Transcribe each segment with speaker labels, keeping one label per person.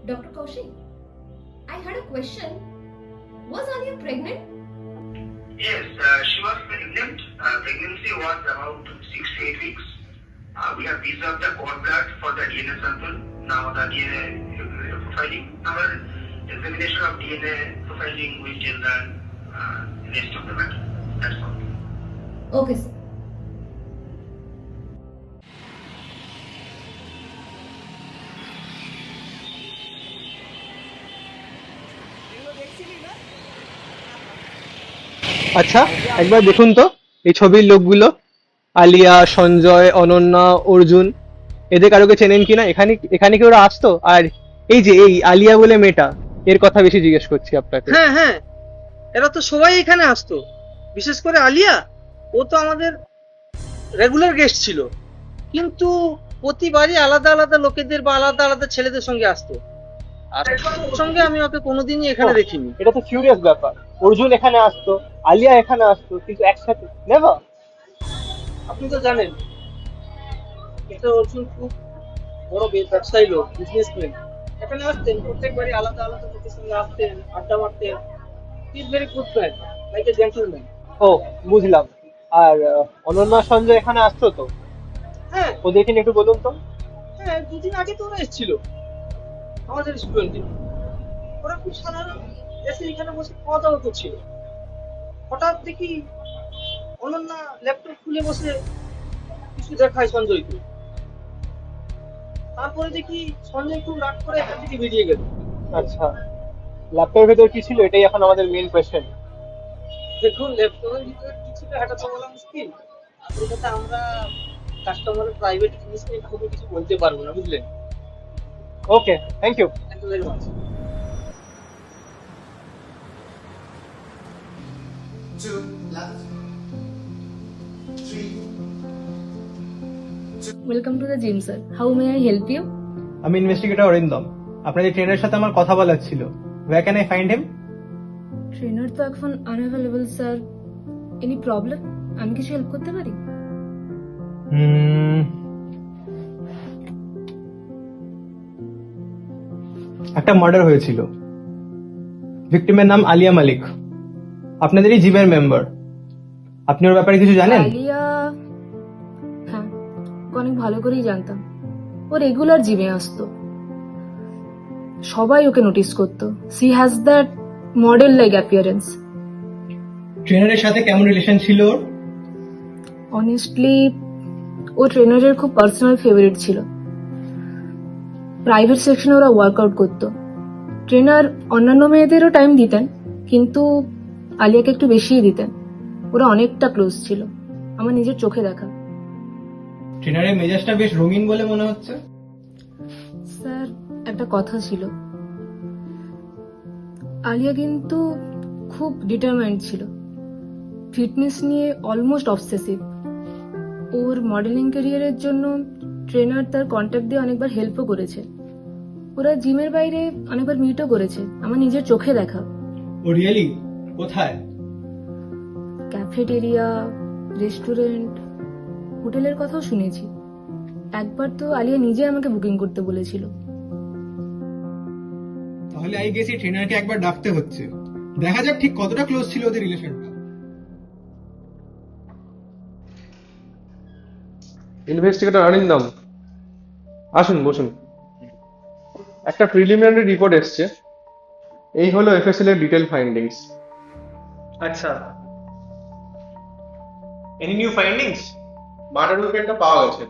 Speaker 1: Dr. Kaushik, I had a question. Was Alia pregnant?
Speaker 2: Yes, she was pregnant. Pregnancy was about 6 to 8 weeks. We have preserved the cord blood for the DNA sample. Now the DNA profiling. Our examination of DNA profiling will tell the rest of the matter. That's all.
Speaker 1: Okay, sir.
Speaker 3: আচ্ছা, একবার দেখুন তো এই ছবির লোকগুলো, আলিয়া, সঞ্জয়, অনন্যা, অর্জুন, এদের কারোকে চেনেন কিনা? এখানে এখানে কি ওরা আসতো? আর এই যে এই আলিয়া বলে মেয়েটা, এর কথা বেশি জিজ্ঞেস করছি আপনাকে।
Speaker 4: হ্যাঁ হ্যাঁ, এরা তো সবাই এখানে আসতো, বিশেষ করে আলিয়া। ও তো আমাদের রেগুলার গেস্ট ছিল, কিন্তু প্রতিবারই আলাদা আলাদা লোকেদের বা আলাদা আলাদা ছেলেদের সঙ্গে আসতো। আর ওর সঙ্গে আমি ওকে কোনোদিনই এখানে দেখিনি।
Speaker 3: এটা তো কিউরিয়াস ব্যাপার, অর্জুন এখানে আসতো, আলিয়া এখানে আসতো, কিন্তু একসাথে নেভার।
Speaker 4: আপনি তো জানেন এটা অর্জুন খুব বড় ব্যবসায়ী লোক, বিজনেসম্যান। এখানে আসতেন, প্রত্যেকবারই আলাদা আলাদা লোকের সঙ্গে আসতেন, আড্ডা মারতেন। He is very good man, like a gentleman.
Speaker 3: ও, বুঝলাম। আর অনন্যা, সঞ্জয় এখানে আসতো তো?
Speaker 4: হ্যাঁ
Speaker 3: ওদেরকে নিয়ে একটু বলুন তো।
Speaker 4: হ্যাঁ, দুদিন আগে তো ওরা এসেছিল আমাদের রেস্টুরেন্টে। ওরা খুব সাধারণ এসে এখানে বসে খাওয়া দাওয়া করছিল। হঠাৎ দেখি অনন্যা ল্যাপটপ খুলে বসে কিছু দেখায় সঞ্জয়কে। তারপরে দেখি সঞ্জয় খুব রাগ করে এখান থেকে বেরিয়ে গেল।
Speaker 3: আচ্ছা, ল্যাপটপের ভেতর কি ছিল এটাই এখন আমাদের মেইন কোয়েশ্চেন।
Speaker 4: দেখুন, ল্যাপটপের ভিতরে কিছু এটা তো বলা মুশকিল। আসল কথা, আমরা কাস্টমারের প্রাইভেট জিনিস নিয়ে খুবই কিছু বলতে পারবো না, বুঝলেন?
Speaker 3: Okay, thank you.
Speaker 4: Thank you very much.
Speaker 5: 2 left, 3.
Speaker 1: Welcome to the gym, sir. How may I help you?
Speaker 3: আমি ইনভেস্টিগেটর অরিন্দম। আপনাদের ট্রেনারের সাথে আমার কথা বলার ছিল। Where can I find him?
Speaker 1: Trainer তো এখন আনঅ্যাভেলেবল, স্যার। Any problem? আমি কিছু হেল্প করতে পারি?
Speaker 3: একটা মার্ডার হয়েছিল। ভিকটিমের নাম আলিয়া মালিক, আপনাদেরই জিমের মেম্বার। আপনি ওর ব্যাপারে কিছু জানেন?
Speaker 1: আলিয়া, হ্যাঁ, ওকে অনেক ভালো করেই জানতাম। ও রেগুলার জিমে আসতো, সবাই ওকে নোটিস করতো। She has that model like appearance.
Speaker 3: ট্রেনারের সাথে কেমন রিলেশন ছিল ওর?
Speaker 1: অনেস্টলি, ও ট্রেনারের খুব পার্সোনাল ফেভারিট ছিল। প্রাইভেট সেকশনে ওরা ওয়ার্কআউট করতো। ট্রেনার অন্যান্য মেয়েদেরও টাইম দিতেন, কিন্তু আলিয়াকে একটু বেশিই দিতেন। ওরা অনেকটা ক্লোজ ছিল, আমার নিজের চোখে দেখা।
Speaker 3: ট্রেনারের মেজাজটা বেশ রঙিন বলে মনে হচ্ছে।
Speaker 1: স্যার, একটা কথা ছিল, আলিয়া কিন্তু খুব ডিটারমাইন্ড ছিল। ফিটনেস নিয়ে অলমোস্ট অবসেসিভ। ওর মডেলিং ক্যারিয়ারের জন্য ট্রেনার তার কন্ট্যাক্ট দিয়ে অনেকবার হেল্পও করেছে। ওরা জিমের বাইরে অনেকবার মিটও করেছে, আমার নিজের চোখে দেখা।
Speaker 3: ও রিয়েলি? কোথায়?
Speaker 1: ক্যাফেটেরিয়া, রেস্টুরেন্ট, হোটেলের কথাও শুনেছি। একবার তো আলিয়া নিজে আমাকে বুকিং করতে বলেছিল।
Speaker 3: তাহলে আই গেস এই ট্রেনারকে একবার ডাকতে হচ্ছে, দেখা যাক ঠিক কতটা ক্লোজ ছিল ওদের রিলেশনটা।
Speaker 6: ইনভেস্টিগেটর অরিন্দম, আসুন বসুন। একটা প্রিলিমিনারি রিপোর্ট এসছে, এই হলো এফএসএল এর ডিটেল ফাইন্ডিংস।
Speaker 3: আচ্ছা, এনি নিউ ফাইন্ডিংস?
Speaker 6: মার্ডার উইপেনটা পাওয়া গেছে।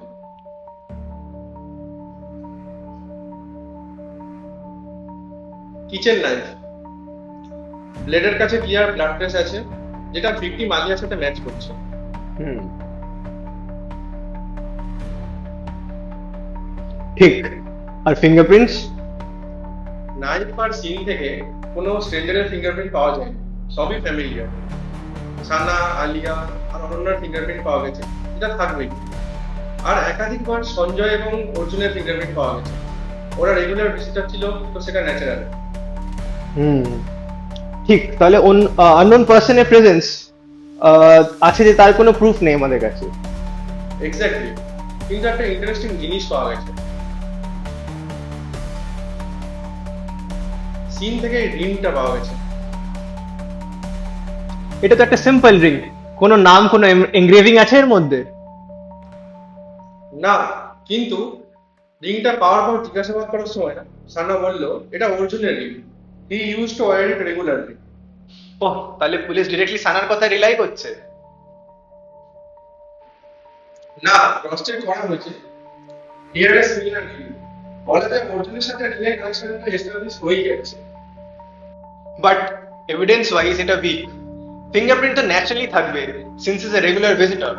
Speaker 6: কিচেন নাইফ, ব্লেডের কাছে ক্লিয়ার ব্লাড ট্রেস আছে, যেটা ভিকটিম আলিয়ার সাথে ম্যাচ করছে।
Speaker 3: ঠিক। আর ফিঙ্গারপ্রিন্টস?
Speaker 6: নাইফ আর সিন থেকে কোনো স্ট্রেঞ্জারের ফিঙ্গারপ্রিন্ট পাওয়া যায়নি, সবই ফ্যামিলিয়ার। সানা, আলিয়া আর অনন্যার ফিঙ্গারপ্রিন্ট পাওয়া গেছে, যেটা থাকবেই। আর একাধিকবার সঞ্জয় এবং অর্জুনের ফিঙ্গারপ্রিন্ট পাওয়া গেছে। ওরা রেগুলার ভিজিটর ছিল, তো সেটা ন্যাচারাল।
Speaker 3: ঠিক। তাহলে আননোন পারসনের প্রেজেন্স আছে, যে তার কোনো প্রুফ নেই আমাদের কাছে।
Speaker 6: এক্স্যাক্টলি, কিন্তু একটা ইন্টারেস্টিং জিনিস পাওয়া গেছে। সিন থেকে এই রিংটা পাওয়া গেছে।
Speaker 3: এটা তো একটা সিম্পল রিং, কোনো নাম কোনো এনগ্রেভিং আছে এর মধ্যে?
Speaker 6: না, কিন্তু রিংটা পাওয়ার পর জিজ্ঞাসাবাদ করার সময় সানা বলল এটা অর্জুনের ring, he use to wear it regularly.
Speaker 3: Oh, তাহলে পুলিশ ডিরেক্টলি সানার কথা রিলাই করছে।
Speaker 6: না, ক্রস চেক করা হয়েছে, হিয়ার ইজ সিমিলার রিং, বলা যায় অর্জুনের সাথে রিলের কানেকশনটা এস্টাবলিশ হয়ে গেছে।
Speaker 3: বাট এভিডেন্স ওয়াইজ এটা উইক। ফিঙ্গারপ্রিন্ট তো ন্যাচারালি থাকবে since is a regular visitor,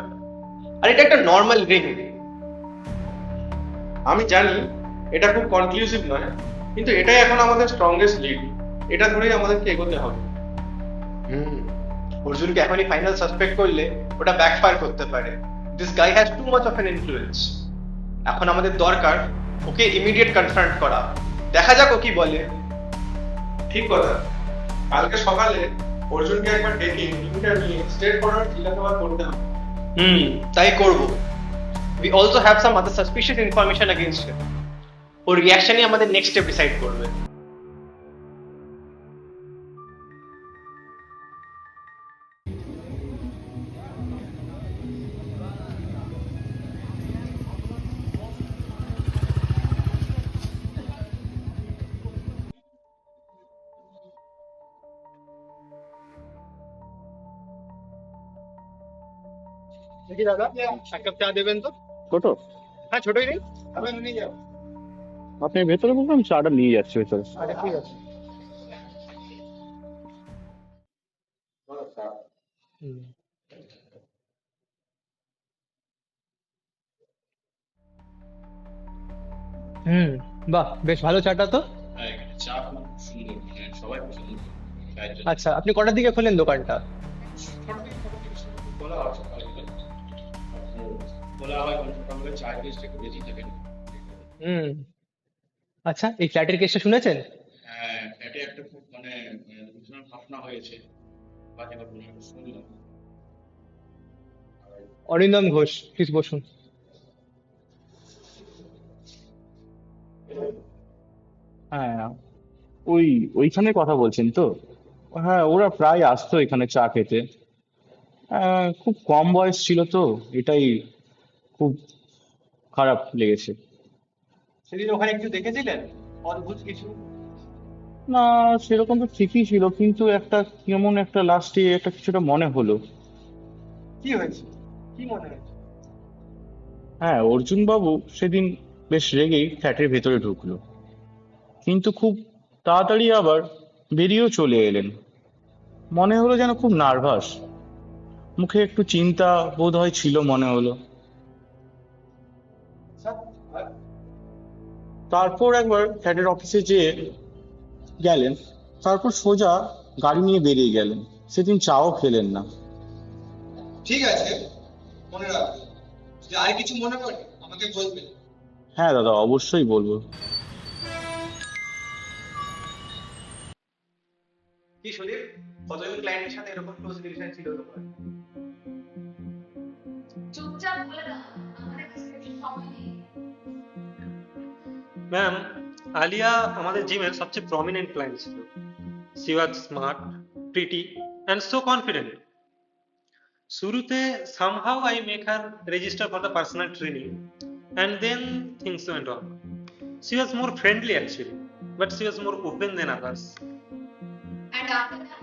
Speaker 3: আর এটা একটা নর্মাল রিং।
Speaker 6: আমি জানি এটা খুব কনক্লুসিভ নয়, কিন্তু এটাই এখন আমাদের স্ট্রংগেস্ট লিড, এটা ধরেই আমাদেরকে এগোতে হবে।
Speaker 3: অর্জুনকে এখনই ফাইনাল সাসপেক্ট করলে ওটা ব্যাকফায়ার করতে পারে। This guy has too much of an influence. এখন আমাদের দরকার ওকে ইমিডিয়েট কনফ্রন্ট করা। দেখা যাক ও কি বলে।
Speaker 6: ঠিক কথা, কালকে সকালে অর্জুনকে একবার ডেকে রিংটা নিয়ে স্টেট করার জিজ্ঞাসাবাদ করতে হবে।
Speaker 3: তাই করব। We also have some other suspicious information against him. ওর রিঅ্যাকশনই আমাদের নেক্সট স্টেপ ডিসাইড করবে। দেখি দাদা, এক কাপ চা দেবেন তো?
Speaker 7: ছোট,
Speaker 3: হ্যাঁ, ছোটই নেই।
Speaker 6: নিয়ে যাও।
Speaker 7: আপনি ভেতরে বলুন, আমি চাটা নিয়ে যাচ্ছি ভেতরে।
Speaker 3: আচ্ছা, ঠিক আছে। হুম, বাহ, বেশ ভালো চাটা তো।
Speaker 8: হ্যাঁ, এখানে চা খুব সুন্দর, মানে সবাই পছন্দ করে চায়ের জন্য।
Speaker 3: আচ্ছা, আপনি কটার দিকে খোলেন দোকানটা?
Speaker 8: খোলা হয় সকালবেলা, খোলা হয় কারণ সকালবেলা চায়ের টেস্ট একটু বেশি থাকে না।
Speaker 3: হুম। আচ্ছা, এই ফ্ল্যাটের কেসটা শুনেছেন?
Speaker 8: হ্যাঁ, এটা একটা খুব মানে দুর্ঘটনার ঘটনা হয়েছে, বাজে ঘটনা সেটা শুনলাম। আর
Speaker 3: অরিন্দম ঘোষ, প্লিজ বসুন।
Speaker 7: হ্যাঁ, ওইখানে কথা বলছেন তো? হ্যাঁ, ওরা প্রায় আসতো এখানে চা খেতে। খুব কম বয়স ছিল তো, এটাই খুব খারাপ লেগেছে।
Speaker 3: সেদিন ওখানে কিছু দেখেছিলেন অদ্ভুত কিছু?
Speaker 7: না, সেরকম তো ঠিকই ছিল, কিন্তু একটা কেমন একটা লাস্টে একটা কিছুটা মনে হলো।
Speaker 3: কি হয়েছে, কি মনে হয়েছে?
Speaker 7: হ্যাঁ, অর্জুন বাবু সেদিন বেশ রেগেই ফ্ল্যাটের ভেতরে ঢুকলো, কিন্তু খুব তাড়াতাড়ি আবার বেরিয়েও চলে এলেন। মনে হলো যেন খুব নার্ভাস, মুখে একটু চিন্তা বোধ হয় ছিল মনে হলো। তারপর একবার ফ্ল্যাটের অফিসে যেয়ে গেলেন, তারপর সোজা গাড়ি নিয়ে বেরিয়ে গেলেন। সেদিন চাও খেলেন না।
Speaker 5: ঠিক আছে, মনে রাখবেন। যদি আর কিছু মনে পড়ে আমাকে বলবেন।
Speaker 7: হ্যাঁ দাদা, অবশ্যই বলবো।
Speaker 3: কি সুদীপ, কতজন ক্লায়েন্টের সাথে এরকম ক্লোজ রিলেশন ছিল তোমার?
Speaker 9: চুপচাপ বলে দাও, আমাদের কাছে বেশি সময় নেই।
Speaker 10: ম্যাম, আলিয়া আমাদের জিমের সবচেয়ে প্রমিনেন্ট ক্লায়েন্ট ছিল। She was smart, pretty and so confident. শুরুতে somehow I make her register for the personal training and then things went on. She was more friendly actually, but she was more open than others.
Speaker 9: And after that,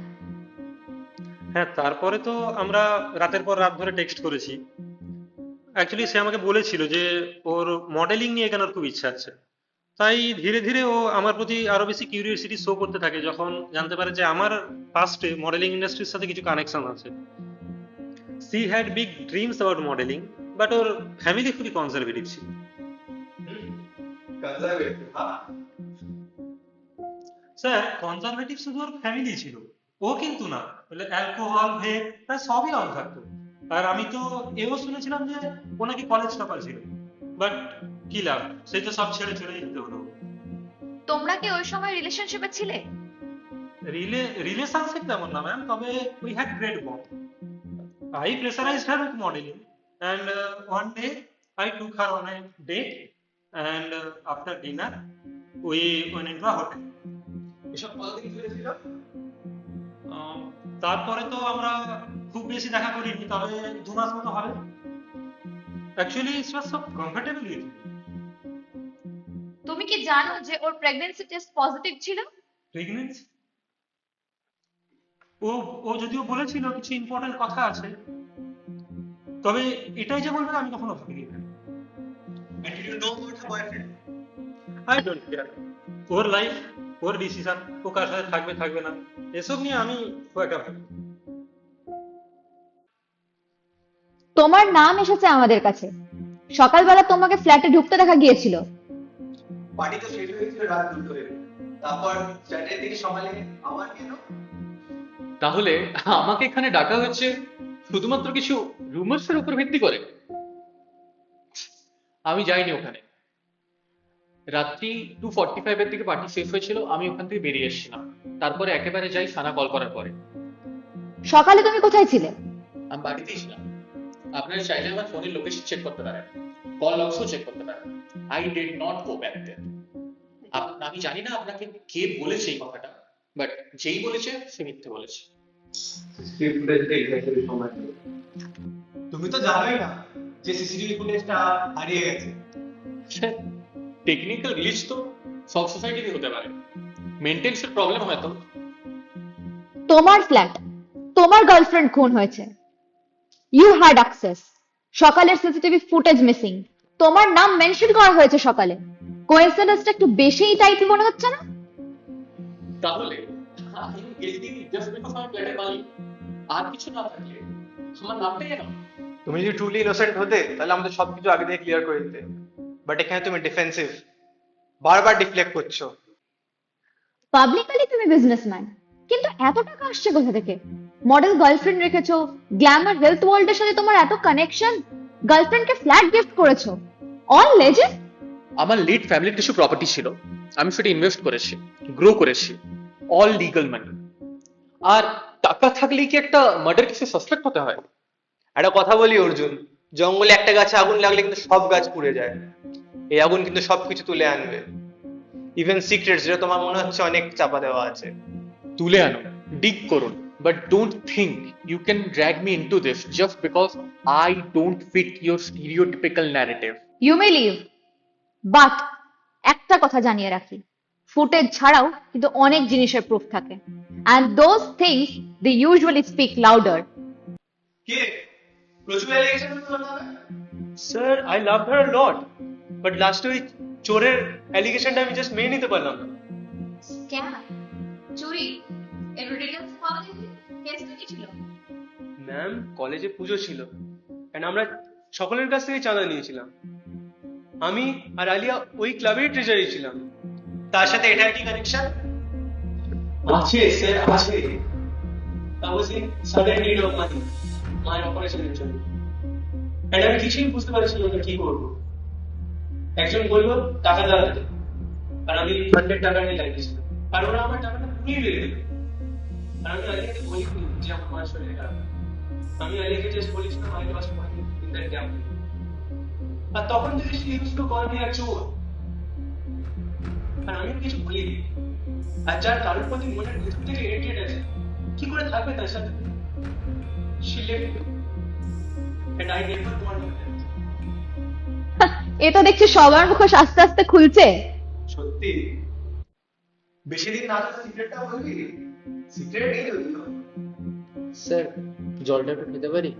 Speaker 10: হ্যাঁ, তারপরে তো আমরা রাতের পর রাত ধরে text করেছি। অ্যাকচুয়ালি সে আমাকে বলেছিল যে ওর মডেলিং নিয়ে কেন খুব ইচ্ছা আছে। তাই ধীরে ধীরে ও আমার প্রতি আরো বেশি কিউরিওসিটি শো করতে থাকে যখন জানতে পারে যে আমার পাস্টে মডেলিং ইন্ডাস্ট্রির সাথে কিছু কানেকশন আছে। She had big dreams about modelling, but or family খুবই কনজারভেটিভ ছিল। স্যার, কনজারভেটিভ শুধু ওর ফ্যামিলি ছিল, ও কিন্তু না। বলে অ্যালকোহল, ভেপ প্রায় সবই অন থাকতো। আর আমি তো এও শুনেছিলাম যে ও নাকি কলেজ টপার ছিল, বাট কি লাভ, সেই তো সব ছেড়ে চলে যেতে হলো।
Speaker 9: তোমরা কি ওই সময় রিলেশনশিপে ছিলে?
Speaker 10: রিলেশনশিপ তেমন না ম্যাম, তবে we had great bond. I pressurized her with modeling, and one day I took her on a date, and after dinner we went into a hotel.
Speaker 5: এসব কতদিন চলেছিল?
Speaker 10: তারপরে তো আমরা খুব বেশি দেখা করিনি, তবে 2 মাস মতো হবে। Actually it was so comfortable with
Speaker 9: তুমি কি জানো যে ওর প্রেগন্যান্সি টেস্ট পজিটিভ ছিল?
Speaker 10: প্রেগন্যান্সি। ও ও যদিও বলেছিল কিছু ইম্পর্টেন্ট কথা আছে, তবে এটাই যে বলবে আমি কখনো ভাবিনি।
Speaker 5: And did you know about her boyfriend?
Speaker 10: I don't care. ওর লাইফ, ওর ডিসিশন, ও কার সাথে থাকবে থাকবে না, এসব নিয়ে আমি খুব একটা ভাবি না।
Speaker 11: তোমার নাম এসেছে আমাদের কাছে। সকালবেলা তোমাকে ফ্ল্যাটে ঢুকতে দেখা গিয়েছিল।
Speaker 5: পার্টি তো শেষ হয়েছিল রাত 2টোয়। তারপর চ্যাটের দিকে সকালে আবার কেন?
Speaker 12: তাহলে আমাকে এখানে ডাকা হয়েছে শুধুমাত্র কিছু রুমার্স এর উপর ভিত্তি করে? আমি যাইনি ওখানে। রাত্রি 2:45 এর দিকে পার্টি শেষ হয়েছিল, আমি ওখান থেকে বেরিয়ে এসেছিলাম। তারপরে একেবারে যাই সানা কল করার পরে।
Speaker 11: সকালে তুমি কোথায় ছিলে?
Speaker 12: আমি বাড়িতেই ছিলাম। আপনারা চাইলে আমার ফোনের লোকেশন চেক করতে পারেন, কল লগসও চেক করতে পারেন। I did not go back there. আমি জানি না আপনাকে কে বলেছে এই কথাটা, বাট যেই বলেছে সে মিথ্যে বলেছে।
Speaker 5: তুমি তো জানোই না যে সিসিটিভি ফুটেজটা হারিয়ে গেছে।
Speaker 12: টেকনিক্যাল গ্লিচ তো সব সোসাইটিতে হতে পারে, মেইনটেন্সের প্রবলেম হয়তো।
Speaker 11: তোমার ফ্ল্যাট, তোমার গার্লফ্রেন্ড খুন হয়েছে। You had access. সকালের সিসিটিভি ফুটেজ মিসিং। তোমার নাম মেনশন করা হয়েছে সকালে। কোইন্সিডেন্সটা একটু বেশিই টাইপি মনে হচ্ছে না?
Speaker 12: তাহলে আমি গিলটি জাস্ট বিকজ আমি ফ্ল্যাটে পালি, আর কিছু না থাকলে আমার নামটাই কেন?
Speaker 3: তুমি যদি ট্রুলি ইনোসেন্ট হতে তাহলে আমাদের সবকিছু আগে থেকে ক্লিয়ার করে দিতে, বাট এখানে তুমি ডিফেন্সিভ, বারবার ডিফ্লেক্ট করছো।
Speaker 11: পাবলিকলি তুমি বিজনেসম্যান, কিন্তু এত টাকা আসছে কোথা থেকে? মডেল গার্লফ্রেন্ড রেখেছো, গ্ল্যামার হেলথ ওয়ার্ল্ডের সাথে তোমার এত কানেকশন, গার্লফ্রেন্ডকে ফ্ল্যাট গিফট করেছো, অল লেজেন্ড।
Speaker 12: আমার লিড ফ্যামিলির কিছু প্রপার্টি ছিল, আমি সেটা ইনভেস্ট করেছি, গ্রো করেছি, অল লিগ্যাল মানি। আর টাকা থাকলেই কি একটা মার্ডার কেসে সাসপেক্ট হতে হয়?
Speaker 3: একটা কথা বলি অর্জুন, জঙ্গলে একটা গাছে আগুন লাগলে কিন্তু সব গাছ পুড়ে যায়। এই আগুন কিন্তু সবকিছু তুলে আনবে, ইভেন সিক্রেটস যেটা তোমার মনে হচ্ছে অনেক চাপা দেওয়া আছে।
Speaker 12: তুলে আনো, ডিগ করুন, but don't think you can drag me into this just because I don't fit your stereotypical narrative.
Speaker 11: You may leave, but একটা কথা জানিয়ে রাখি, ফুটেজ ছাড়াও কিন্তু অনেক জিনিসের প্রুফ থাকে, and those things they usually speak louder.
Speaker 5: কে প্রচুর অ্যালিগেশন করতে হবে?
Speaker 3: Sir, I love her lot, but লাস্টে ওই চোরের অ্যালিগেশনটা আমি জাস্ট মেনে নিতে পারলাম না।
Speaker 9: স্ক্যাম, চুরি, এর ডিটেইলস পাওয়া গেছে? কেসটা কি ছিল?
Speaker 3: ম্যাম, কলেজে পুজো ছিল এন্ড আমরা সকলের কাছ থেকে চাঁদা নিয়েছিলাম। আমি আর আলিয়া ওই ক্লাবের ট্রেজারি ছিলাম। তার সাথে এটার কি কানেকশন?
Speaker 5: আছে স্যার, আছে। That was in sudden need of money. My operation জন্য। And আমি কিছুই বুঝতে পারছিলাম না কি করবো। একজন বললো টাকা দাঁড়াতে, আর আমি 100 টাকা নিয়ে লাগিয়েছিলাম, আর ওরা আমার টাকাটা পুড়িয়ে মেরে দিল। আর আমি আলিয়াকে বলিনি যে আমার মায়ের শরীরে টাকা। আমি আলিয়াকে জাস্ট বলেছিলাম I lost money in that gambling. আর তখন থেকে she used to call me a চোর। আর আমি কিছু বলিনি। আর যার কারোর প্রতি মনের ভেতর থেকে হেটেড আছে, কি করে থাকবে তার সাথে? She left me. And I never wanted that.
Speaker 11: এ তো দেখছি সবার মুখোশ আস্তে আস্তে খুলছে।
Speaker 5: সত্যি বেশি দিন না থাকা সিক্রেটটা বলবি? সিক্রেট নেই তো?
Speaker 12: স্যার, জলটা একটু খেতে পারি?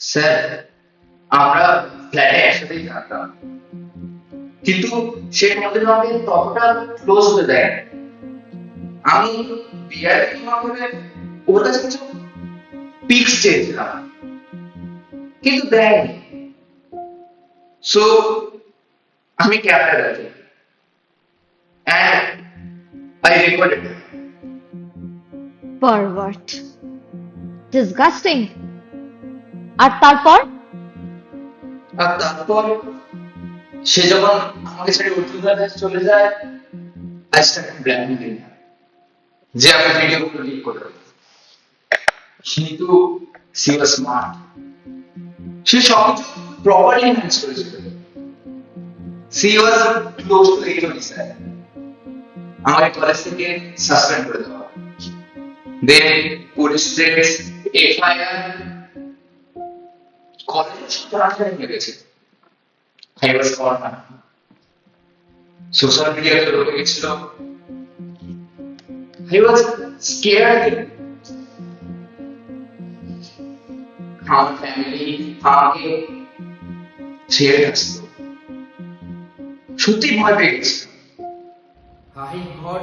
Speaker 13: স্যার, আমরা ফ্ল্যাটে একসাথেই থাকতাম, কিন্তু সে কোনোদিন আমাকে ততটা ক্লোজ হতে দেয় না। আমি বিয়ার করে ওর কাছে কিছু পিক্স চেয়েছিলাম, কিন্তু দেয়নি। সো আমি ক্যাপ্টার আছি, and I recorded it.
Speaker 11: Pervert, disgusting. আর তারপর
Speaker 13: আর তারপর সে যখন আমাকে ছেড়ে অর্জুনের কাছে চলে যায়, I started blackmailing her. যে আমি ভিডিওগুলো লিক করলাম, কিন্তু সি ওয়াজ স্মার্ট। সে সবকিছু প্রপারলি ম্যানেজ করেছিল। She was close to HOD sir. আমাকে কলেজ থেকে সাসপেন্ড করে দেওয়া। Then police case, FIR, college transfer হয়ে গেছে। I was corner. সোশ্যাল মিডিয়াতে লোকে গেছিল। I was scared. আমার ফ্যামিলি আমাকে ছেড়ে আসতো, সত্যি ভয় পেয়ে গেছে।
Speaker 14: I got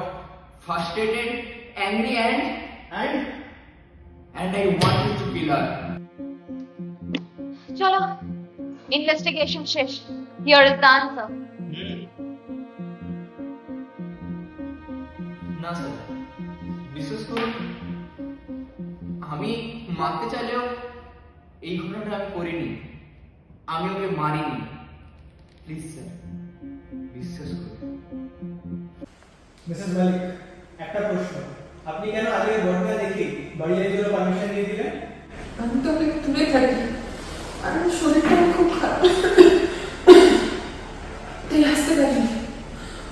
Speaker 14: frustrated, angry, and I wanted to kill her.
Speaker 11: চলো, ইনভেস্টিগেশন শেষ। Here is the answer.
Speaker 14: না স্যার, বিশেষ করে আমি মারতে চাইলেও এই ঘটনাটা আমি করিনি। আমি ওকে মারিনি। প্লিজ স্যার, বিশ্বাস করুন।
Speaker 15: মিসেস মালিক, একটা প্রশ্ন, আপনি কেন আগে ঘটনা দেখি বাড়ির জন্য পারমিশন নিয়ে দিলেন?
Speaker 16: আমি তো অনেক দূরে থাকি আর আমার শরীরটা খুব খারাপ, তাই আসতে পারিনি।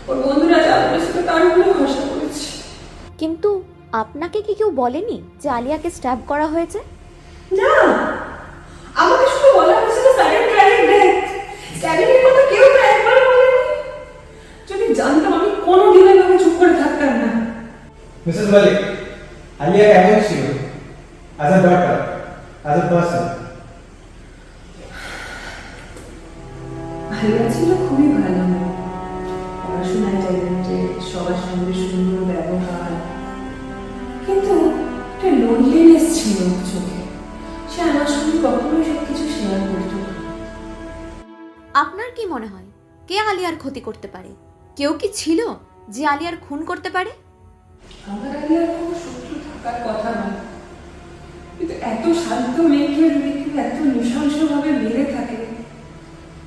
Speaker 16: ওর বন্ধুরা জানার সাথে তার উপরে ভরসা করেছি।
Speaker 11: কিন্তু আপনাকে কি কেউ বলেনি যে আলিয়াকে স্ট্যাব করা হয়েছে?
Speaker 16: না, আমাকে শুধু বলা হয়েছিল সাডেন ট্র্যাজিক ডেথ। স্ট্যাবিং এর কথা কেউ তো একবারও বলেনি। যদি জানতাম আমি কোনোদিন এভাবে চুপ করে থাকতাম না।
Speaker 15: মিসেস মালিক, আলিয়া কেমন ছিল? As a daughter, as a person?
Speaker 16: Alia ছিল খুবই ভালো। পড়াশোনায় ট্যালেন্টে, সবার সঙ্গে সুন্দর ব্যবহার, কিন্তু একটা লোনলিনেস ছিল ওর চোখে। সে আমার সঙ্গে কখনোই সবকিছু শেয়ার করতো না।
Speaker 11: আপনার কি মনে হয় কে আলিয়ার ক্ষতি করতে পারে? কেউ কি ছিল যে আলিয়ার খুন করতে পারে?
Speaker 16: আমার আলিয়ার কোনো শত্রু থাকার কথা নয়, কিন্তু এত শান্ত মেয়েকে যদি কেউ এত নৃশংসভাবে মেরে থাকে,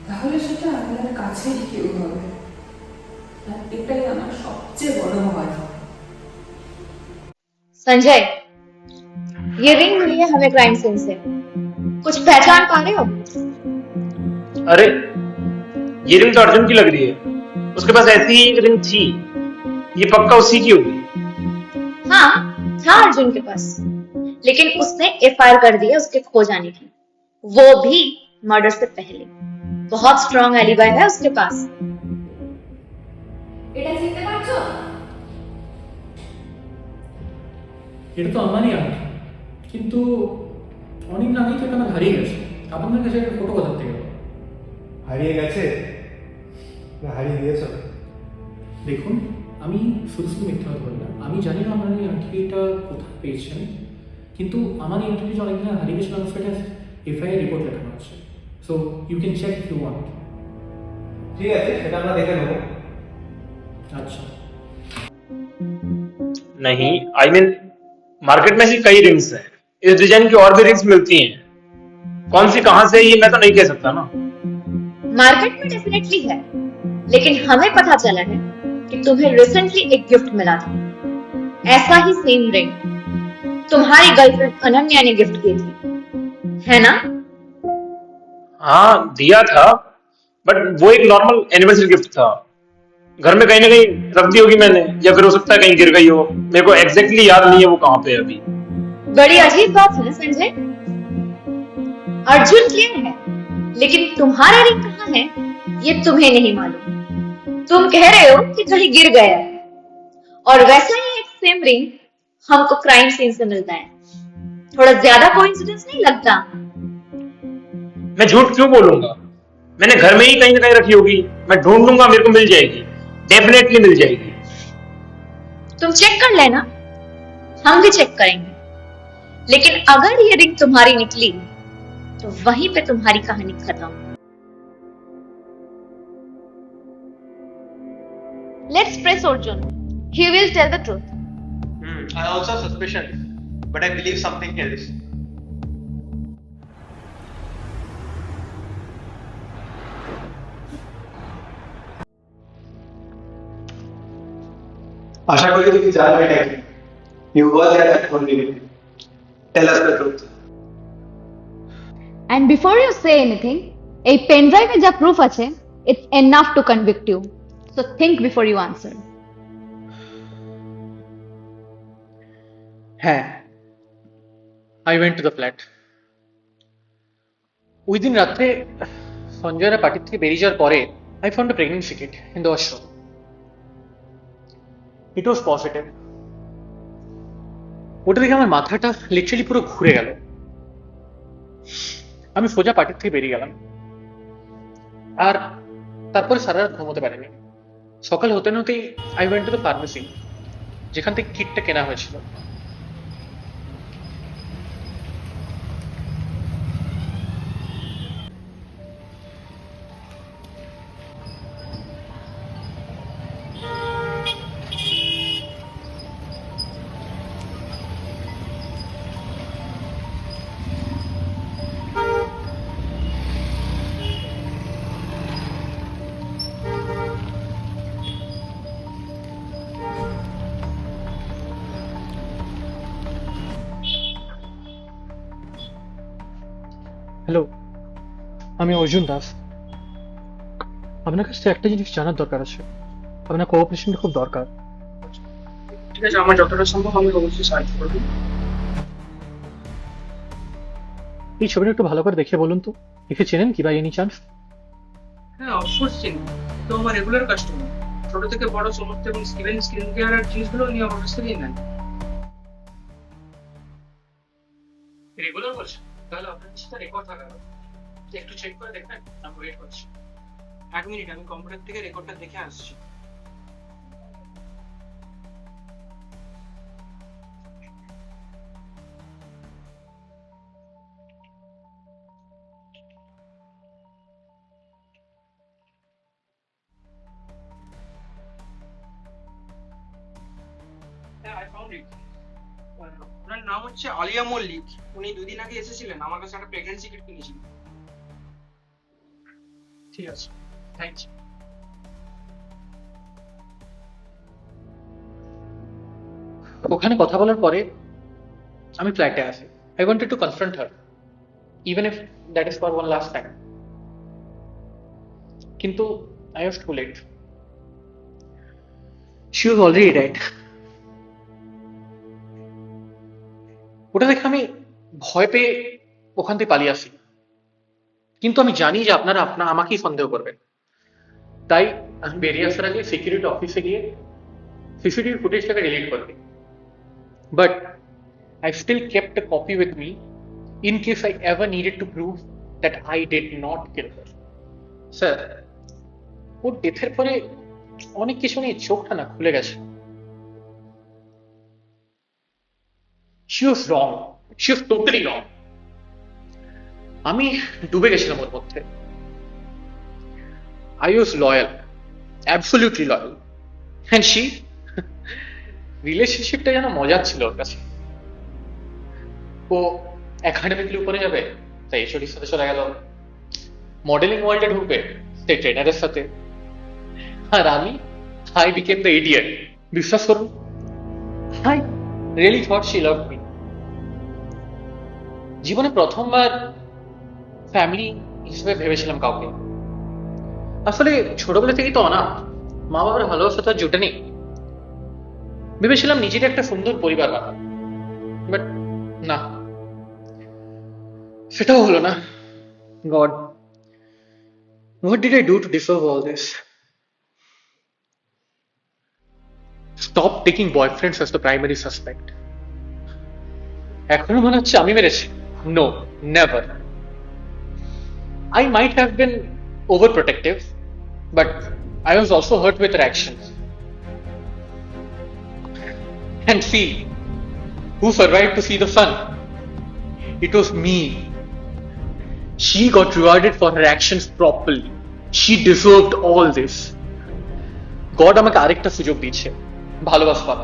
Speaker 16: তাহলে সেটা আলিয়ার কাছেই কেউ হবে। আর এটাই আমার সবচেয়ে বড় ভয়।
Speaker 11: संजय, ये रिंग मिली है हमें क्राइम सीन से, कुछ पहचान पा रहे हो?
Speaker 10: अरे ये रिंग तो अर्जुन की लग रही है। उसके पास ऐसी ही रिंग थी, ये पक्का उसी की होगी।
Speaker 11: हाँ, था अर्जुन के पास, लेकिन उसने एफआईआर कर दिया उसके खो जाने की, वो भी मर्डर से पहले। बहुत स्ट्रॉन्ग एलिबाई है उसके पास।
Speaker 9: এটা চিনতে পারছো?
Speaker 5: এটা তো আমারই আংটি, কিন্তু অনেক আগেই তো এটা আমার হারিয়ে গেছে। আপনাদের কাছে একটা ফটো কোথা থেকে পেলাম?
Speaker 15: হারিয়ে গেছে না হারিয়ে দিয়েছো?
Speaker 5: দেখুন, আমি শুধু শুধু মিথ্যা কথা বলি না। আমি জানি না আপনার এই আংটিটা কোথায় পেয়েছেন, কিন্তু আমার এই আংটিটি যে অনেকদিন হারিয়ে গেছিল সেটা এফআইআর রিপোর্ট লেখানো আছে। So you can check if you want.
Speaker 15: ঠিক আছে, সেটা আমরা দেখে নেবো।
Speaker 5: अच्छा
Speaker 10: नहीं, आई मीन मार्केट में ऐसी कई रिंग्स हैं, इस डिजाइन की और भी रिंग्स मिलती हैं। कौन सी कहां से है ये मैं तो नहीं कह सकता ना।
Speaker 11: मार्केट में डेफिनेटली है, लेकिन हमें पता चला है कि तुम्हें रिसेंटली एक गिफ्ट मिला था। ऐसा ही सेम रिंग तुम्हारी गर्लफ्रेंड अनन्या ने गिफ्ट की थी, है ना?
Speaker 10: हाँ दिया था, बट वो एक नॉर्मल एनिवर्सरी गिफ्ट था। घर में कहीं ना कहीं रख दी होगी मैंने, या फिर हो सकता है कहीं गिर गई हो। मेरे को एग्जैक्टली याद नहीं है वो कहाँ पे है अभी।
Speaker 11: बड़ी अजीब बात है ना संजय, अर्जुन क्लियर है, लेकिन तुम्हारा रिंग कहाँ है ये तुम्हें नहीं मालूम। तुम कह रहे हो कि कहीं गिर गया है, और वैसा ही एक सेम रिंग हमको क्राइम सीन से मिलता है। थोड़ा ज्यादा कोइंसिडेंस नहीं लगता?
Speaker 10: मैं झूठ क्यों बोलूंगा? मैंने घर में ही कहीं ना कहीं रखी होगी, मैं ढूंढ लूंगा, मेरे को मिल जाएगी, डेफिनेटली मिल जाएगी।
Speaker 11: तुम चेक कर लेना, हम भी चेक करेंगे। लेकिन अगर ये रिंग तुम्हारी निकली तो वहीं पे तुम्हारी कहानी खत्म। Let's press Arjun. He will tell the truth.
Speaker 4: I also have suspicion, but I believe something else.
Speaker 6: আশা করি তুমি জানো এটা কি।
Speaker 3: You were there at only. Tell us the truth.
Speaker 11: And before you say anything, এই pen ড্রাইভে যা proof আছে, it's enough to convict you. So think before you answer.
Speaker 12: হ্যাঁ, I went to the flat. ওই দিন রাত্রে সঞ্জয়রা পার্টির থেকে বেরিয়ে যাওয়ার পরে I found a pregnancy kit in the washroom. It was positive. ওটা দেখে আমার মাথাটা লিটারালি পুরো ঘুরে গেল। আমি সোজা পার্টির থেকে বেরিয়ে গেলাম, আর তারপরে সারা রাত ঘুমোতে পারিনি। সকাল হতে হতেই I went to the pharmacy, যেখান থেকে কিটটা কেনা হয়েছিল। হ্যালো, আমি অর্জুন দাস। আপনার কাছ থেকে একটা জিনিস জানার দরকার আছে। আপনার কোঅপারেশনটা খুব দরকার।
Speaker 5: ঠিক আছে, আমার যতটা সম্ভব আমি অবশ্যই সাহায্য করবো।
Speaker 12: এই ছবিটা একটু ভালো করে দেখে বলুন তো, একে চেনেন কি বাই এনি চান্স?
Speaker 5: হ্যাঁ, অফকোর্স চিনি, তো আমার রেগুলার কাস্টমার। ছোট থেকে বড় সমস্ত এবং স্কিন কেয়ারের জিনিসগুলো নিয়ে আমার কাছ থেকেই নেন। রেগুলার বলছেন? তাহলে আপনার সাথে রেকর্ড থাকা একটু চেক করে দেখবেন। আমি ওয়েট করছি। 1 মিনিট, আমি কম্পিউটার থেকে রেকর্ডটা দেখে আসছি। হ্যাঁ, I found it. ওনার নাম হচ্ছে আলিয়া মল্লিক। উনি 2 দিন আগে এসেছিলেন, আমার কাছে একটা প্রেগন্যান্সি কিট কিনেছিলেন। ঠিক আছে, থ্যাংক ইউ।
Speaker 12: ওখানে কথা বলার পরে আমি ফ্ল্যাটে আসি। I wanted to confront her, even if that is for one last time. কিন্তু I was too late. She was already dead. ওটা দেখে আমি ভয় পেয়ে ওখান থেকে পালিয়ে আসি, কিন্তু আমি জানি যে আপনারা আমাকেই সন্দেহ করবেন। তাই আমি বেরিয়ে আসার আগে সিকিউরিটি অফিসে গিয়ে সিসিটিভি ফুটেজটাকে ডিলিট করে দিই। But I still kept a copy with me in case I ever needed to prove that I did not kill her. Sir, ওর ডেথের পরে অনেক কিছু নিয়ে চোখটা না খুলে গেছে। She was wrong. She was totally wrong. আমি ডুবে গেছিলাম ওর মধ্যে। I was loyal, absolutely loyal. And she, রিলেশনশিপটা যেন মজার ছিল ওর কাছে। ও একাডেমিকলি উপরে যাবে তাই এসডির সাথে চলে গেল, মডেলিং ওয়ার্ল্ডে ঢুকবে তাই ট্রেনারের সাথে, আর আমি I became the idiot. বিশ্বাস করুন, I really thought she loved me. জীবনে প্রথমবার ফ্যামিলি হিসেবে ভেবেছিলাম কাউকে। আসলে ছোটবেলা থেকেই তো অনাথ, মা বাবার ভালোবাসা তো আর জুটেনি। ভেবেছিলাম নিজের একটা সুন্দর পরিবার বানাবো, বাট না, সেটাও হলো না। God, what did I do to deserve all this? Stop taking boyfriends as the primary suspect. এখনো মনে হচ্ছে আমি মেরেছি। No, never. I might have been overprotective, but I was also hurt with her actions. And see, who survived to see the sun? It was me. She got rewarded for her actions properly. She deserved all this. God আমাকে আরেকটা সুযোগ দিচ্ছে ভালোবাসা,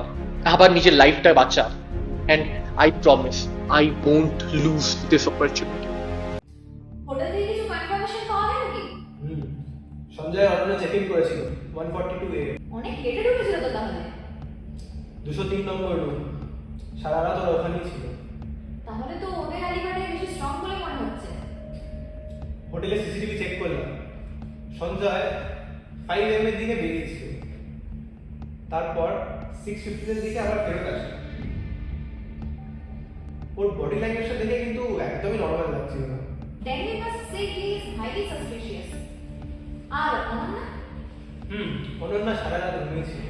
Speaker 12: আবার নিজের লাইফটা বাঁচার। And I promise I won't lose this opportunity.
Speaker 9: Hotel থেকে কিছু কনফার্মেশন পাওয়া গেল কি?
Speaker 15: সঞ্জয় অনন্য চেক ইন করেছিল 142A।
Speaker 9: অনেক লেটে ঢুকেছিল তো তাহলে।
Speaker 15: 203 নম্বর রুম। সারা রাত ওরা ওখানেই ছিল।
Speaker 9: তাহলে তো ওদের আলিবাটা বেশি স্ট্রং বলে মনে হচ্ছে।
Speaker 15: হোটেলে সিসিটিভি চেক করলাম, সঞ্জয় 5 AM এর দিকে বেরিয়েছিল, তারপর 6:15 এর দিকে আবার ফেরত আসে। ওর বডি ল্যাঙ্গুয়েজটা দেখে কিন্তু একদমই নর্মাল লাগছিল না।
Speaker 9: Then we must say he is highly suspicious. আর অনন্যা?
Speaker 15: অনন্যা সারা রাত ঘুমিয়েছিল।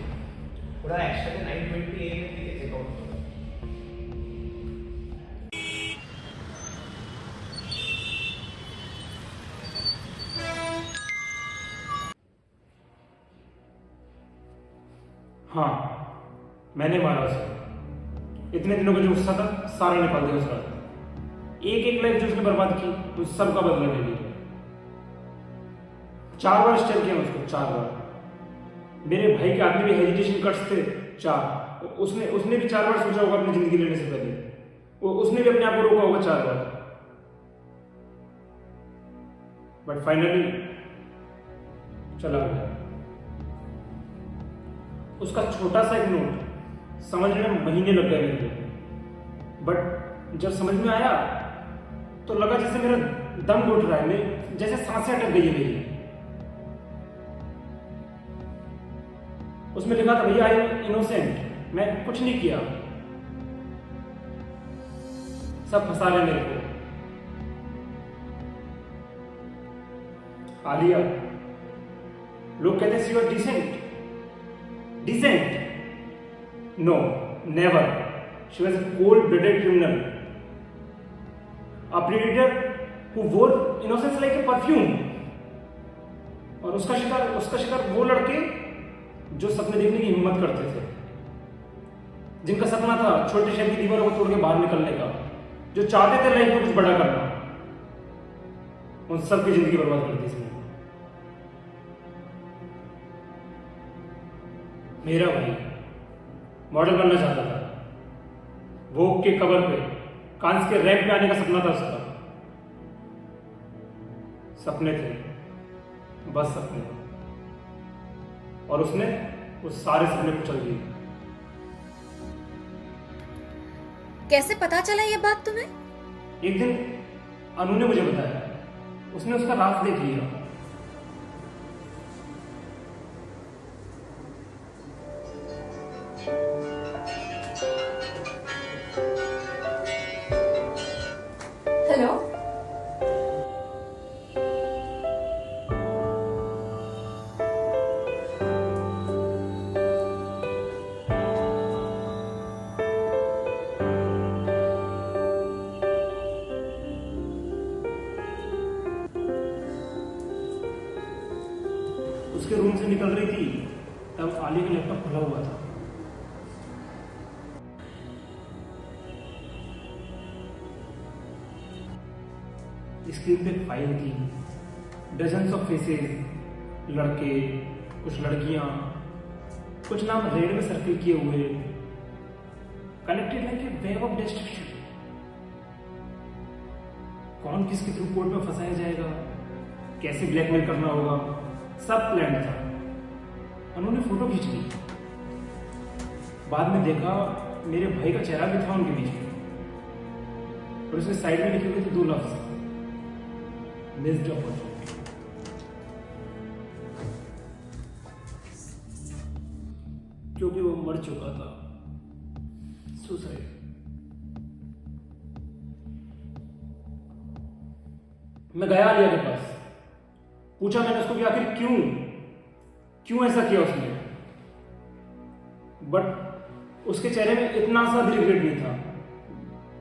Speaker 15: ওরা একসাথে 9:20 AM এর দিকে চেক আউট করে।
Speaker 17: हाँ, मैंने मारा उसे। इतने दिनों का जो गुस्सा था सारा निकाल दिया उस रात। एक एक लाइफ जो उसने बर्बाद की उस सब का बदला ले लिया। 4 बार स्टेप किया उसको, 4 बार। मेरे भाई के आदमी भी हेजिटेशन कट्स थे 4। उसने भी 4 बार सोचा होगा अपनी जिंदगी लेने से पहले। उसने भी अपने आप को रोका होगा 4 बार। बट फाइनली चला गया। उसका छोटा सा एक नोट समझने में महीने लग गए मेरे को, बट जब समझ में आया तो लगा जैसे मेरा दम घुट रहा है, जैसे सांसें अटक गई है मेरी। उसमें लिखा था, भैया आई एम इनोसेंट, मैं कुछ नहीं किया, सब फंसा रहे मेरे को। आलिया, लोग कहते हैं she was decent. Decent? No, never. She was a cold-blooded criminal. A predator who wore innocence like a perfume. और उसका शिकार वो लड़के जो सपने देखने की हिम्मत करते थे, जिनका सपना था छोटे शहर की दीवारों को तोड़ के बाहर निकलने का, जो चाहते थे लाइफ में कुछ बड़ा करना, उन सबकी जिंदगी बर्बाद कर दी इसने। मेरा भाई मॉडल बनना चाहता था, वोग के कवर पे कांस के रैंक में आने का सपना था उसका। सपने थे, बस सपने, और उसने उस सारे सपने को चल दिए।
Speaker 18: कैसे पता चला ये बात तुम्हें?
Speaker 17: एक दिन अनु ने मुझे बताया, उसने उसका राज देख लिया।
Speaker 9: हेलो,
Speaker 17: उसके रूम से निकल रही थी तब आलिया का लैपटॉप खुला हुआ था। स्क्रीन पे फाइल थी, डजन्स ऑफ फेसेस, लड़के, कुछ लड़कियां, कुछ नाम रेड में सर्किल किए हुए, connected like a web of destruction. कौन किसके थ्रू कोर्ट में फंसाया जाएगा, कैसे ब्लैकमेल करना होगा, सब प्लान था। उन्होंने फोटो खींच ली। बाद में देखा मेरे भाई का चेहरा भी था उनके बीच में, और उसके साइड में लिखे हुए थे 2 लफ्ज, मिस्ड अपॉर्चुनिटी। क्योंकि वो मर चुका था, सुसाइड। मैं गया आलिया के पास, पूछा मैंने उसको कि आखिर क्यों ऐसा किया उसने, बट उसके चेहरे में इतना सा भी रिग्रेट नहीं था,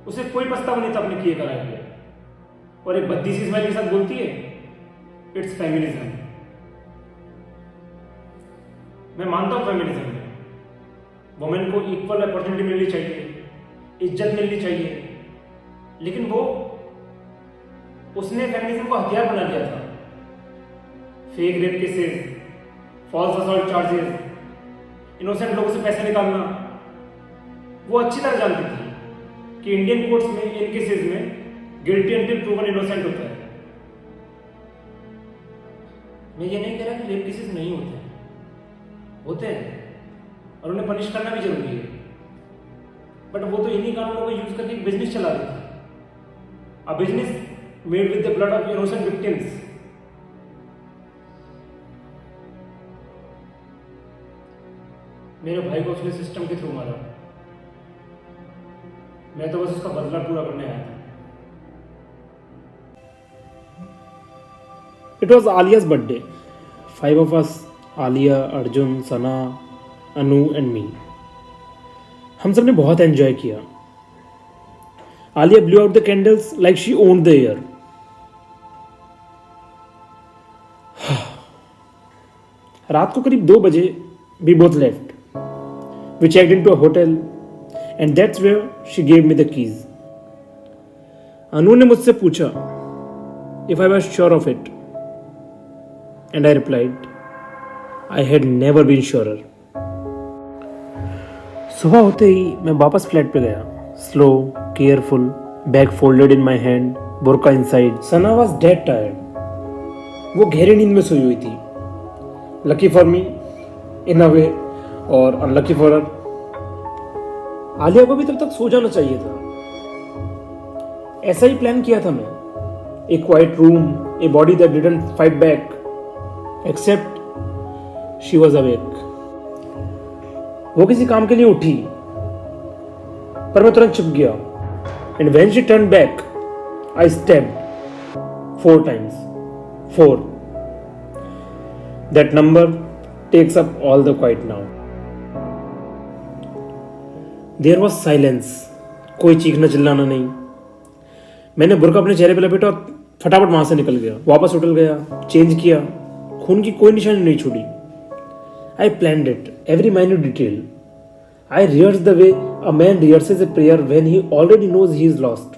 Speaker 17: उसे कोई पछतावा नहीं था अपने किए कराए हुए। और एक भद्दी सी स्माइल के साथ बोलती है, इट्स फेमिनिज्म। मैं मानता हूं फेमिनिज्म में वुमेन को इक्वल अपॉर्चुनिटी मिलनी चाहिए, इज्जत मिलनी चाहिए, लेकिन उसने फेमिनिज्म को हथियार बना दिया था। Fake rape cases, false assault charges, innocent लोगों से पैसे निकालना। वो अच्छी तरह जानती थी कि इंडियन कोर्ट्स में इन केसेस में गिल्टी अंटिल प्रूवन इनोसेंट होता है। मैं ये नहीं कह रहा कि रेप केसेस नहीं होते हैं, और उन्हें पनिश करना भी जरूरी है, बट वो तो इन्हीं कानूनों को यूज करके बिजनेस चला रही थी, a business made with the blood of innocent victims. मेरे भाई को उसने सिस्टम के थ्रू मारा, मैं तो बस उसका बदला पूरा करने आया था। It was Alia's birthday. 5 of us, Alia, Arjun, Sana, Anu and me. हम सब ने बहुत एंजॉय किया। Alia blew out the candles like she owned the air. रात को करीब 2 बजे we both left. We checked into a hotel and that's where she gave me the keys. अनु ने मुझसे पूछा if I was sure of it. And I replied, I had never been surer. सुबह होते ही मैं वापस फ्लैट पे गया, slow, careful, bag folded in my hand, बुरका inside. Sana was dead tired, वो गहरी नींद में सोई हुई थी। लकी फॉर मी इन अ वे और अनलकी फॉर हर। आलिया को भी तब तक सो जाना चाहिए था। ऐसा ही प्लान किया था मैं, a quiet room, a body that didn't fight back except she was awake. वो किसी काम के लिए उठी, पर मैं तुरंत चुप गया। And when she turned back, I stabbed 4 times. 4. That number takes up all the quiet now. There was silence. कोई चीखना चिल्लाना नहीं। मैंने बुरका अपने चेहरे पे लपेटा और फटाफट वहां से निकल गया। वापस होटल गया, चेंज किया, खून की कोई निशानी नहीं छोड़ी। I planned it, every minute detail. I rehearse the way a man rehearses a prayer when he already knows he is lost.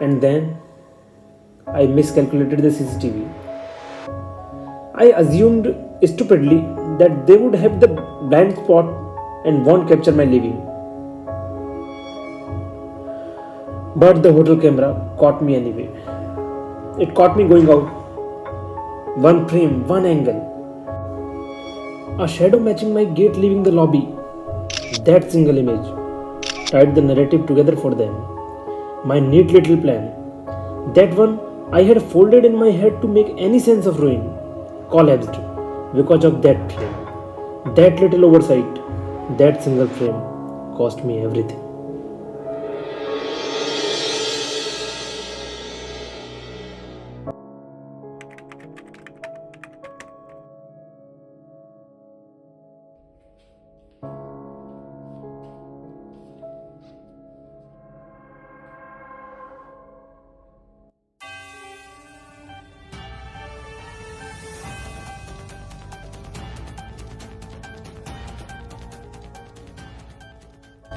Speaker 17: And then I miscalculated the CCTV. I assumed stupidly that they would have the blind spot and won't capture my leaving. But the hotel camera caught me anyway. It caught me going out. One frame, one angle. A shadow matching my gate leaving the lobby. That single image tied the narrative together for them. My neat little plan. That one I had folded in my head to make any sense of ruin. Collapsed because of that frame. That little oversight. That single frame cost me everything.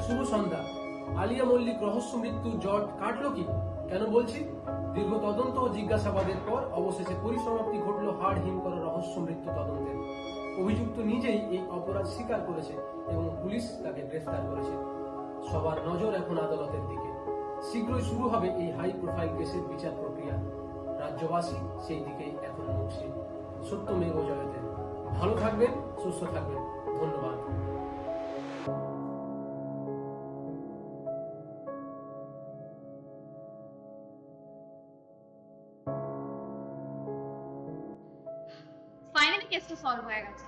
Speaker 19: শুভ সন্ধ্যা। আলিয়া মল্লিক রহস্য মৃত্যুর জট কাটলো কি? কেন বলছি? দীর্ঘ তদন্ত ও জিজ্ঞাসাবাদের পর অবশেষে পরিসমাপ্তি ঘটলো হাড় হিম করা রহস্য মৃত্যু তদন্তের। অভিযুক্ত নিজেই এই অপরাধ স্বীকার করেছে এবং পুলিশ তাকে গ্রেফতার করেছে। সবার নজর এখন আদালতের দিকে। শীঘ্রই শুরু হবে এই হাই প্রোফাইল কেসের বিচার প্রক্রিয়া। রাজ্যবাসী সেই দিকেই এখন মুখশীল। সত্যমেব জয়তে। ভালো থাকবেন, সুস্থ থাকবেন। ধন্যবাদ।
Speaker 9: Finally, case to solve হয়ে গেছে।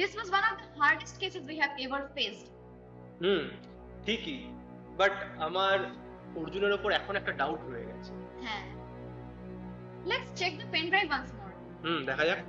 Speaker 9: This was one of the hardest cases we have ever faced.
Speaker 3: ঠিকই, বাট আমার অর্জুনের উপর এখন একটা ডাউট রয়ে গেছে।
Speaker 9: হ্যাঁ। Let's check the pen drive once more.
Speaker 3: দেখা যাক।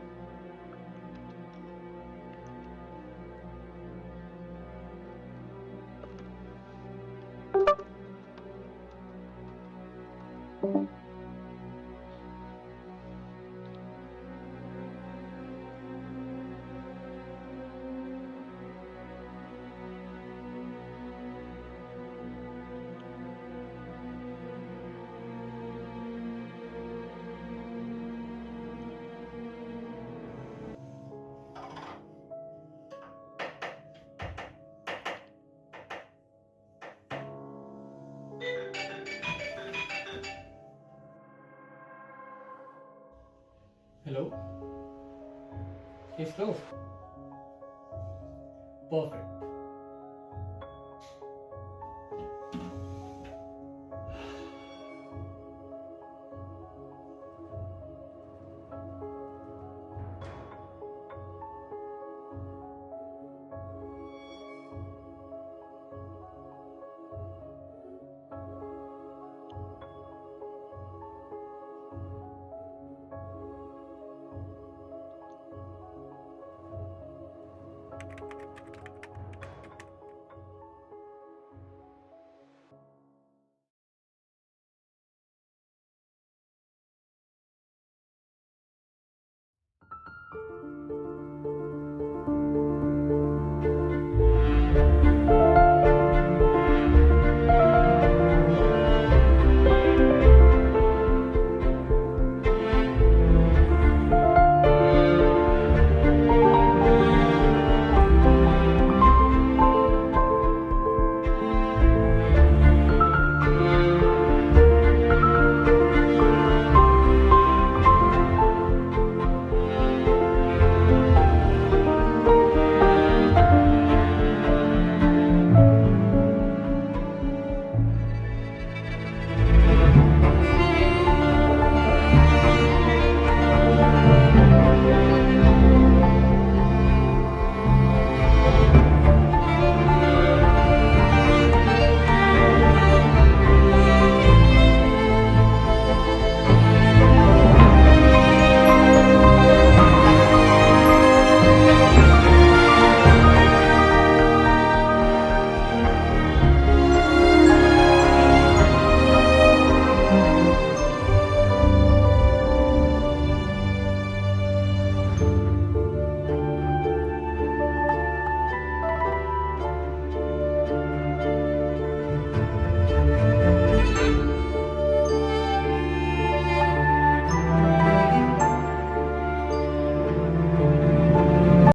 Speaker 19: Hello? Yes, Flo? Perfect.